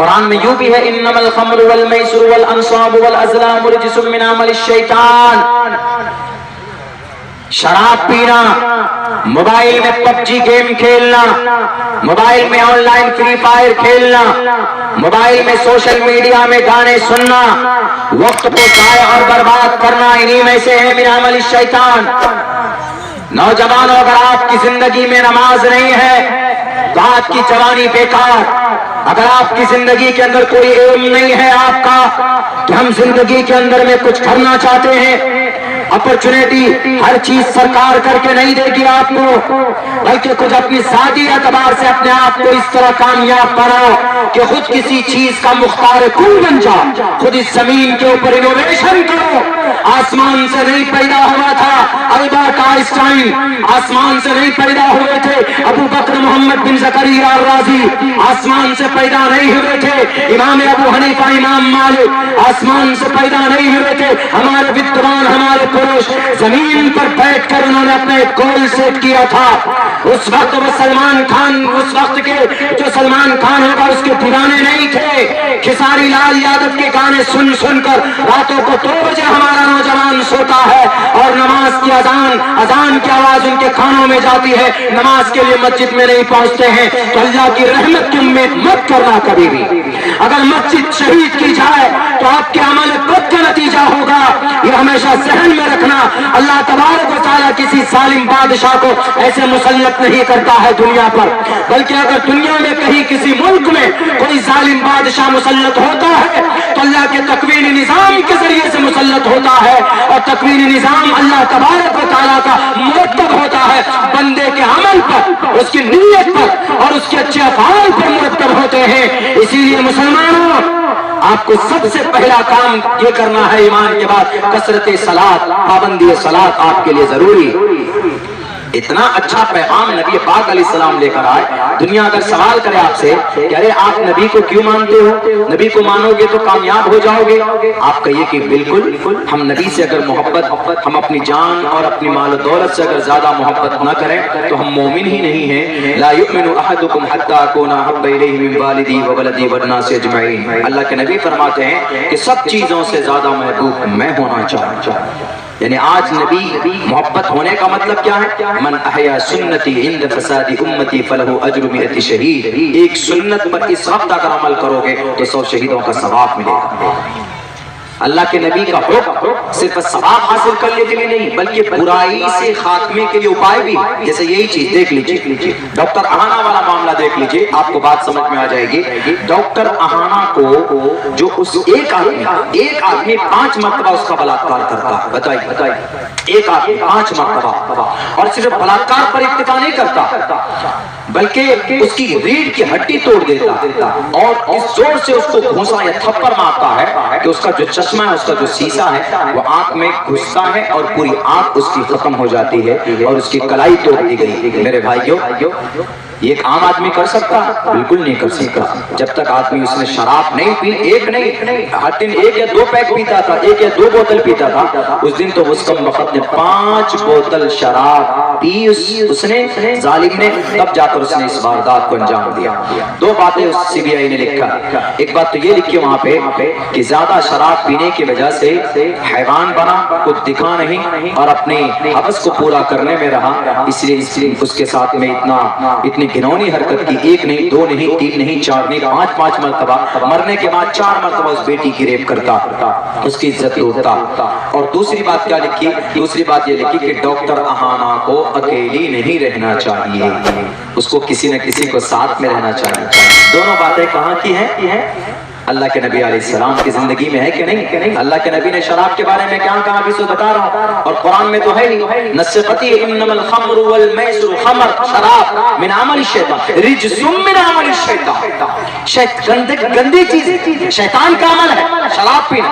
قرآن میں یوں بھی ہے انما الخمر والمیسر والانصاب والازلام رجس من عمل الشیطان. شراب پینا، موبائل میں پب جی گیم کھیلنا، موبائل میں آن لائن فری فائر کھیلنا، موبائل میں سوشل میڈیا میں گانے سننا، وقت کو ضائع اور برباد کرنا، انہی میں سے ہے من عمل الشیطان. نوجوانوں، اگر آپ کی زندگی میں نماز نہیں ہے تو آپ کی جوانی بیکار. اگر آپ کی زندگی کے اندر کوئی علم نہیں ہے آپ کا کہ ہم زندگی کے اندر میں کچھ کرنا چاہتے ہیں، اپرچونیٹی ہر چیز سرکار کر کے نہیں دے گی آپ کو، بلکہ کچھ اپنی ذاتی اعتبار سے اپنے آپ کو اس طرح کامیاب بناؤ کہ خود کسی چیز کا مختار کن بن جاؤ. خود اس زمین کے اوپر انوویشن کرو. آسمان سے نہیں پیدا ہوا تھا البرٹ آئنسٹائن، آسمان سے نہیں پیدا ہوئے تھے ابو بکر محمد بن زکریا الرازی، آسمان سے پیدا نہیں ہوئے تھے امام ابو حنیفہ، امام مالک، آسمان سے پیدا نہیں ہوئے تھے ہمارے ودوان، ہمارے پروش. زمین پر بیٹھ کر انہوں نے اپنا ایک گول سیٹ کیا تھا. اس وقت وہ سلمان خان، اس وقت کے جو سلمان خان ہوگا اس کے دیوانے نہیں تھے. کھساری لال یادو کے گانے سن سن کر راتوں کو 2 بجے ہمارا نوجوان سوتا ہے اور نماز کی اذان کی آواز ان کے کانوں میں جاتی ہے، نماز کے لیے مسجد میں نہیں پہنچتے ہیں. تو اللہ کی رحمت کی امید مت کرنا کبھی بھی. اگر مسجد شہید کی جائے تو آپ کے عمل بد کا نتیجہ ہوگا، یہ ہمیشہ ذہن میں رکھنا. اللہ تبارک و تعالیٰ کسی ظالم بادشاہ کو ایسے مسلط نہیں کرتا ہے دنیا پر، بلکہ اگر دنیا میں کہیں کسی ملک میں کوئی ظالم بادشاہ مسلط ہوتا ہے تو اللہ کے تکوینی نظام کے ذریعے سے مسلط ہوتا ہے، اور تکوینی نظام اللہ تبارک و تعالیٰ کا مرتب ہوتا ہے بندے کے عمل پر، اس کی نیت پر اور اس کے اچھے افعال پر مرتب ہوتے ہیں. اسی لیے مسلمانوں، آپ کو سب سے پہلا کام یہ کرنا ہے ایمان کے بعد کثرت صلاۃ، پابندی صلاۃ آپ کے لیے ضروری. اتنا اچھا پیغام نبی پاک علیہ السلام لے کر آئے. دنیا اگر سوال کرے آپ سے کہ ارے آپ نبی کو کیوں مانتے ہو، نبی کو مانو گے تو کامیاب ہو جاؤ گے، آپ کہیے کہ بالکل ہم نبی سے اگر محبت، ہم اپنی جان اور اپنی مال و دولت سے اگر زیادہ محبت نہ کریں تو ہم مومن ہی نہیں ہیں. لا یؤمن احدکم حتی اکون احب الیہ من والدی وولدی والناس اجمعین. اللہ کے نبی فرماتے ہیں کہ سب چیزوں سے زیادہ محبوب میں ہونا چاہتا ہوں. یعنی آج نبی محبت ہونے کا مطلب کیا ہے؟ من احیا سنتی عند فساد امتی فلہ اجر 100 شہید. ایک سنت پر اس وقت اگر عمل کرو گے تو 100 شہیدوں کا ثواب ملے گا. اللہ کے نبی کا حکم صرف ثواب حاصل کرنے کے لیے نہیں بلکہ برائی سے خاتمے کے لیے اپائے بھی. جیسے یہی چیز دیکھ لیجیے، ڈاکٹر اہانا والا معاملہ دیکھ لیجیے، آپ کو بات سمجھ میں آ جائے گی. ڈاکٹر اہانا کو جو اس ایک آدمی 5 مرتبہ اس کا بلاತ್ಕಾರ کرتا ہے، بتائیے ایک آدمی 5 مرتبہ، اور صرف بلاತ್ಕಾರ پر اکتفا نہیں کرتا بلکہ اس کی ریڑھ کی ہڈی توڑ دیتا اور اس زور سے اس کو گھونسا یا تھپڑ مارتا ہے کہ اس کا جو چشمہ ہے، اس کا جو شیشہ ہے وہ آنکھ میں گھستا ہے اور پوری آنکھ اس کی ختم ہو جاتی ہے اور اس کی کلائی توڑ دی گئی. میرے بھائیوں، یہ ایک عام آدمی کر سکتا؟ بالکل نہیں کر سکتا. جب تک آدمی اس نے شراب نہیں پی، ایک نہیں، ہر دن 1 یا 2 پیک پیتا تھا، 1 یا 2 بوتل پیتا تھا، اس دن تو اس کم وقت نے 5 بوتل شراب پی اس نے، ظالم نے. تب جا کر اس نے اس واردات کو انجام دیا. 2 باتیں اس CBI نے لکھا. ایک بات تو یہ لکھی وہاں پہ کہ زیادہ شراب پینے کی وجہ سے حیوان بنا، کچھ دکھا نہیں اور اپنی حوث کو پورا کرنے میں رہا، اس لیے اس کے ساتھ میں اتنی گھنونی حرکت کی. 1 نہیں، 2 نہیں، 3 نہیں، 4 نہیں، 5 مرتبہ. مرنے کے بعد 4 مرتبہ اس بیٹی کی ریپ کرتا، اس کی عزت لوٹتا. اور دوسری بات کیا لکھی؟ دوسری بات یہ لکھی کہ ڈاکٹر اہانا کو اکیلی نہیں رہنا چاہیے، اس کو کسی نہ کسی کو ساتھ میں رہنا چاہیے. دونوں باتیں کہاں کی ہیں؟ اللہ کے نبی علیہ السلام کی زندگی میں ہے کہ نہیں؟ اللہ کے نبی نے شراب کے بارے میں کہاں بھی سو بتا رہا ہوں، اور قرآن میں تو ہے ہی. نص قطعی انما الخمر والمیسر، خمر شراب من عمل الشیطان رجس من عمل الشیطان. گندی چیز شیطان کا عمل ہے شراب پینا.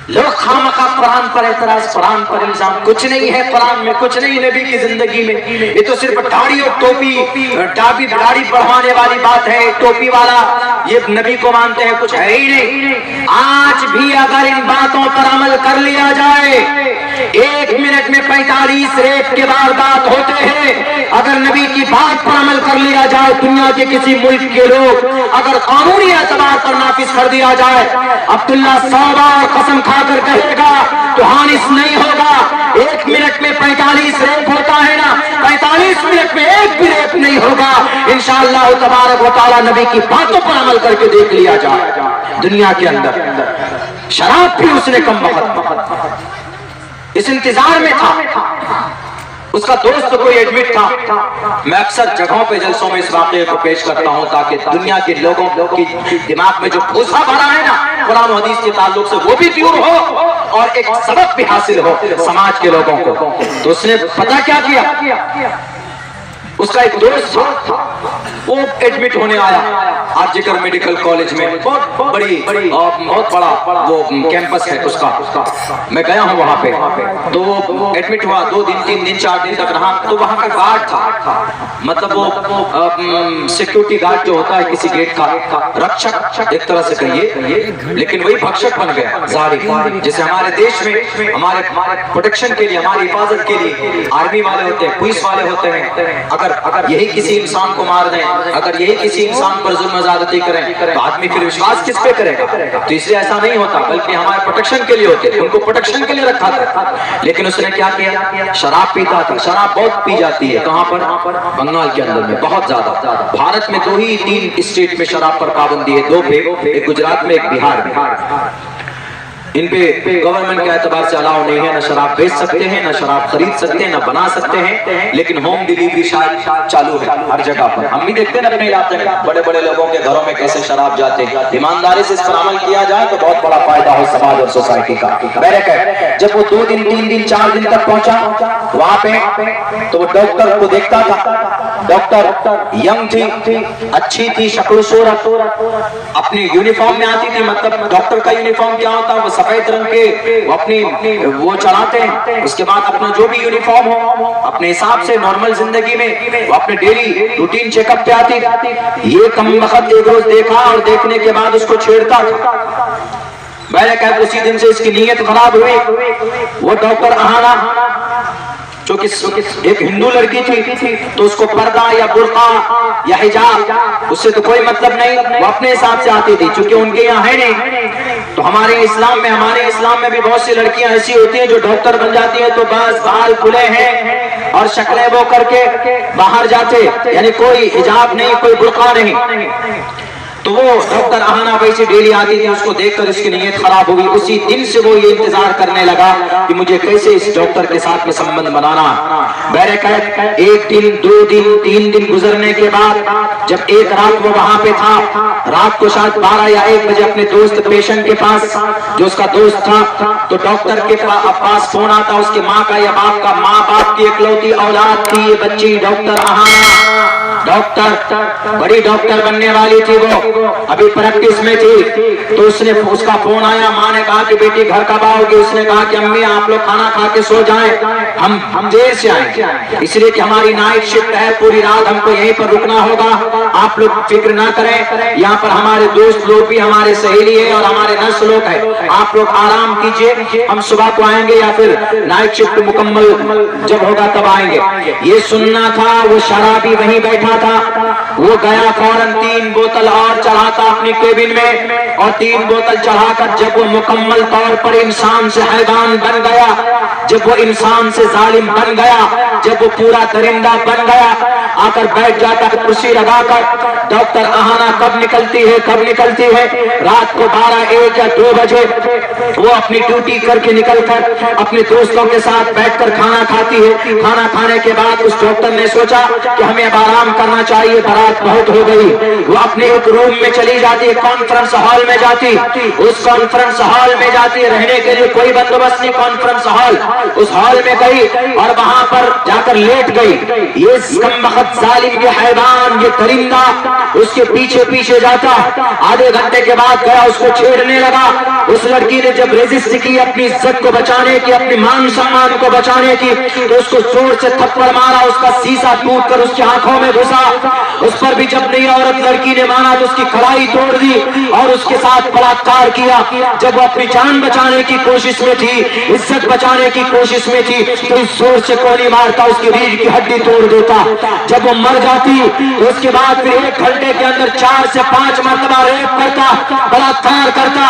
لوگ خامخواہ قرآن پر اعتراض، قرآن پر الزام. کچھ نہیں ہے قرآن میں، کچھ نہیں نبی کی زندگی میں. یہ تو صرف داڑھی اور ٹوپی داڑھی بڑھانے والی بات ہے. ٹوپی والا یہ نبی کو مانتے ہیں، کچھ ہے ہی نہیں. آج بھی اگر ان باتوں پر عمل کر لیا جائے، 1 منٹ میں 45 45 रेप के वारदात होते हैं। अगर नबी की बात पर अमल कर लिया जाए, दुनिया के किसी मुल्क के लोग अगर कानूनी एतबार पर नाफिज कर दिया जाए, अब्दुल्ला 100 बार कसम खाकर कहेगा तो हानिस नहीं होगा। 1 मिनट में 45 रेप होता है ना, 45 मिनट में एक भी रेप नहीं होगा। इंशाअल्लाह तबारक व तआला नबी की बातों पर अमल करके देख लिया जाए। दुनिया के अंदर शराब भी उसने कम वक्त इस इंतजार में था। उसका दोस्त कोई एडमिट था। मैं अक्सर जगहों पे जलसों में इस वाक़े को पेश करता हूं ताकि दुनिया के लोगों की दिमाग में जो भूसा भरा है ना कुरान और हदीस के ताल्लुक से, वो भी दूर हो और एक सबक भी हासिल हो समाज के लोगों को। तो उसने पता क्या किया, उसका एक दोस्त था, वो एडमिट होने आया आरजीकर मेडिकल कॉलेज में। बहुत बड़ा वो कैंपस है उसका। मैं गया हूँ वहाँ पे, तो वो एडमिट हुआ। 2 दिन 3 दिन 4 दिन तक रहा। तो वहाँ का गार्ड था, मतलब वो सिक्योरिटी गार्ड जो होता है किसी गेट का, रक्षक एक तरह से कहिए, लेकिन वही भक्षक बन गया जालिम। जैसे हमारे देश में हमारे प्रोटेक्शन के लिए, हमारी हिफाजत के लिए आर्मी वाले होते हैं, पुलिस वाले होते हैं। अगर यही किसी इंसान को मार दें, अगर यही किसी इंसान पर जुल्म ज़्यादती करें तो आदमी फिर विश्वास किस पे करेगा। तो इसलिए ऐसा नहीं होता, बल्कि हमारे प्रोटेक्शन के लिए होते थे, उनको प्रोटेक्शन के लिए रखा था। लेकिन उसने क्या किया, शराब पीता था। शराब बहुत पी जाती है। कहाँ पर? बंगाल के अंदर में बहुत ज्यादा। भारत में 2 ही 3 स्टेट में शराब पर पाबंदी है, 2 पे, एक गुजरात में, एक बिहार में। इन पे गवर्नमेंट के एतबार से अलाउ नहीं है, ना शराब बेच सकते हैं, ना शराब खरीद सकते हैं, ना बना सकते हैं। लेकिन होम डिलीवरी शायद चालू है हर जगह पर। हम भी देखते हैं ना अपने इलाके में बड़े बड़े लोगों के घरों में कैसे शराब जाते हैं। ईमानदारी से इस पर अमल किया जाए तो बहुत बड़ा फायदा हो समाज और सोसाइटी का। जब वो 2 दिन 3 दिन 4 दिन तक पहुंचा वहां पे, तो वो डॉक्टर को देखता था। डॉक्टर यंग थी, अच्छी थी, शक्ल सूरत, अपनी यूनिफॉर्म में आती थी। मतलब डॉक्टर का यूनिफॉर्म क्या होता है, सफेद रंग के वो चढ़ाते हैं। उसके बाद अपना जो भी यूनिफॉर्म हो अपने हिसाब से नॉर्मल जिंदगी में वो अपने डेली रूटीन चेकअप पे आती। ये कम वक्त एक रोज देखा और देखने के बाद उसको छेड़ता था। मैंने कहा उसी दिन से इसकी नीयत खराब हुई। वो डॉक्टर अहाना जो कि एक हिंदू लड़की थी, तो उसको पर्दा या बुर्का या हिजाब उससे तो कोई मतलब नहीं, वो अपने हिसाब से आती थी। चूंकि उनके यहाँ है नहीं, तो हमारे इस्लाम में भी बहुत सी लड़कियां ऐसी होती हैं जो डॉक्टर बन जाती हैं, तो बस बाल खुले हैं और शक्लें वो करके बाहर जाते, यानी कोई हिजाब नहीं, कोई बुर्का नहीं। तो वो डॉक्टर अहाना वैसे डेली आती थी। उसको देखकर उसकी नीयत खराब हुई। उसी दिन से वो ये इंतजार करने लगा कि मुझे कैसे इस डॉक्टर के साथ में संबंध बनाना। बहरकैफ 1 दिन 2 दिन 3 दिन गुजरने के बाद जब एक रात वो वहां पे था, रात को शायद 12 या 1 बजे अपने दोस्त पेशेंट के पास, जो उसका दोस्त था, तो डॉक्टर के पास फोन आता उसकी माँ का या बाप का। माँ बाप की इकलौती औलाद थी ये बच्ची डॉक्टर अहाना। डॉक्टर बड़ी डॉक्टर बनने वाली थी, वो अभी प्रैक्टिस में थी। तो उसका फोन आया। माँ ने कहा कि बेटी घर कब आओगी? उसने कहा कि अम्मी आप लोग खाना खा के सो जाएं, हम देर से आएंगे, इसलिए कि हमारी नाइट शिफ्ट है, पूरी रात हमको यहीं पर रुकना होगा। आप लोग फिक्र ना करें, यहाँ पर हमारे दोस्त लोग भी, हमारे सहेली है और हमारे नर्स लोग है, आप लोग आराम कीजिए, हम सुबह को आएंगे या फिर नाइट शिफ्ट मुकम्मल जब होगा तब आएंगे। ये सुनना था। वो शराबी वहीं बैठा था। वो गया फौरन 3 बोतल और चढ़ाता अपनी केबिन में, और 3 बोतल चढ़ाकर जब वो मुकम्मल तौर पर इंसान से हैवान बन गया, जब वो इंसान से जालिम बन गया, जब वो पूरा दरिंदा बन गया, आकर बैठ जाता कुर्सी लगाकर। डॉक्टर अहाना कब निकलती है? रात को 12, 1 या 2 बजे वो अपनी ड्यूटी करके निकलकर अपने दोस्तों के साथ बैठकर खाना खाती है। खाना खाने के बाद उस डॉक्टर ने सोचा कि हमें अब आराम करना चाहिए, बारात बहुत हो गई। वो अपने एक रूम में चली जाती है, कॉन्फ्रेंस हॉल में जाती। उस कॉन्फ्रेंस हॉल में जाती, रहने के लिए कोई बंदोबस्त नहीं, कॉन्फ्रेंस हॉल, उस हॉल में गई और वहां पर जाकर लेट गई। ये कमबख्त जालिम के हैवान, ये दरिंदा उसके पीछे पीछे जाता। आधे घंटे के बाद गया, उसको छेड़ने लगा। उस लड़की ने जब रेजिस्ट की अपनी इज्जत को बचाने की, अपने मान सम्मान को बचाने की, तो उसको जोर से थप्पड़ मारा। उसका शीशा टूट कर उसकी आंखों में घुसा। उस पर भी जब नहीं औरत लड़की ने माना तो उसकी कलाई तोड़ दी और उसके साथ बलात्कार किया। जब वो अपनी जान बचाने की कोशिश में थी, इज्जत बचाने की कोशिश में थी तो इस जोर से गोली मारता, उसकी रीढ़ की हड्डी तोड़ देता। जब वो मर जाती तो उसके बाद फिर 1 घंटे के अंदर 4 से 5 मरतबा रेप करता, बलात्कार करता।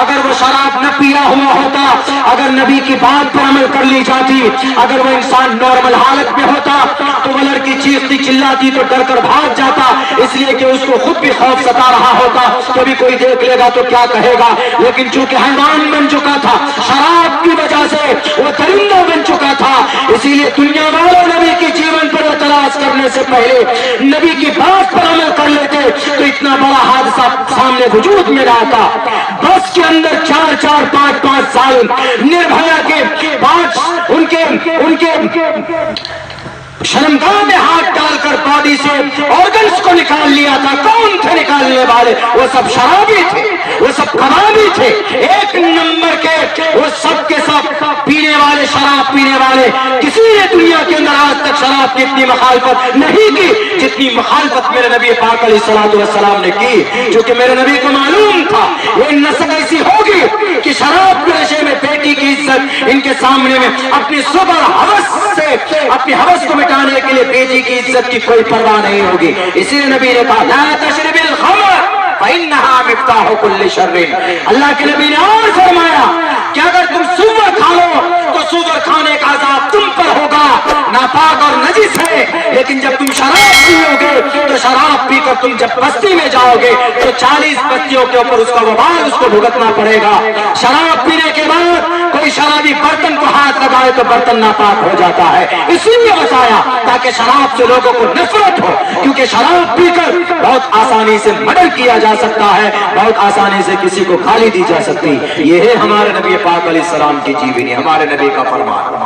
अगर वो शराब न पिया हुआ होता, अगर नबी की बात पर अमल कर ली जाती, अगर वो इंसान नॉर्मल हालत में होता तो वो लड़की चीखती चिल्लाती तो डर कर भाग जाता, इसलिए कि उसको खुद भी खौफ सता रहा होता कभी कोई देख लेगा तो क्या कहेगा। लेकिन चूंकि हैवान बन चुका था, शराब की वजह से वो दरिंदा बन चुका था, इसीलिए दुनिया वाले नबी के जीवन पर तलाश करने से पहले नबी की बात पर अमल कर लेते तो इतना बड़ा हादसा सामने वजूद में आता। बस के अंदर 4-4, 5-5 साल निर्भया के 5 उनके शर्मगाह में हाथ डालकर बॉडी से ऑर्गन्स को निकाल लिया था। कौन थे निकालने वाले? वो सब शराबी थे, वो सब कबाबी थे, 1 नंबर के, वो सब के सब पीने वाले, शराब पीने वाले। किसी ने दुनिया के अंदर आज तक शराब की इतनी मुखालफत नहीं की जितनी मुखालफत मेरे नबी पाक अलैहिस्सलातु वस्सलाम ने की, क्योंकि मेरे नबी को मालूम था ये नस्ल ऐसी होगी कि शराब के नशे में बेटी की इज्जत इनके सामने में अपनी सुबर हवस से, अपनी हवस को मिटाने के लिए बेटी की इज्जत की कोई परवाह नहीं होगी। इसीलिए नबी ने कहा ला तशरबिल खमर फइन्नहा मिफ्ताहु कुल्लि शर्रिन। अल्लाह के नबी ने और फरमाया कि अगर तुम सुअर खा लो तो सुअर खाने का अज़ाब तुम पर होगा, नापाक और नजिस है। लेकिन जब तुम शराब पियोगे तो शराब पीकर तुम जब बस्ती में जाओगे तो 40 बस्तियों के ऊपर उसका वबाल उसको भुगतना पड़ेगा। शराब पीने के बाद कोई शराबी बर्तन को हाथ लगाए तो बर्तन नापाक हो जाता है। इसीलिए बताया ताकि शराब से लोगों को नफरत हो, क्योंकि शराब पीकर बहुत आसानी से मर्डर किया जा सकता है, बहुत आसानी से किसी को गाली दी जा सकती। यह है हमारे नबी पाक अलैहिस्सलाम की जीवनी, हमारे नबी का फरमान।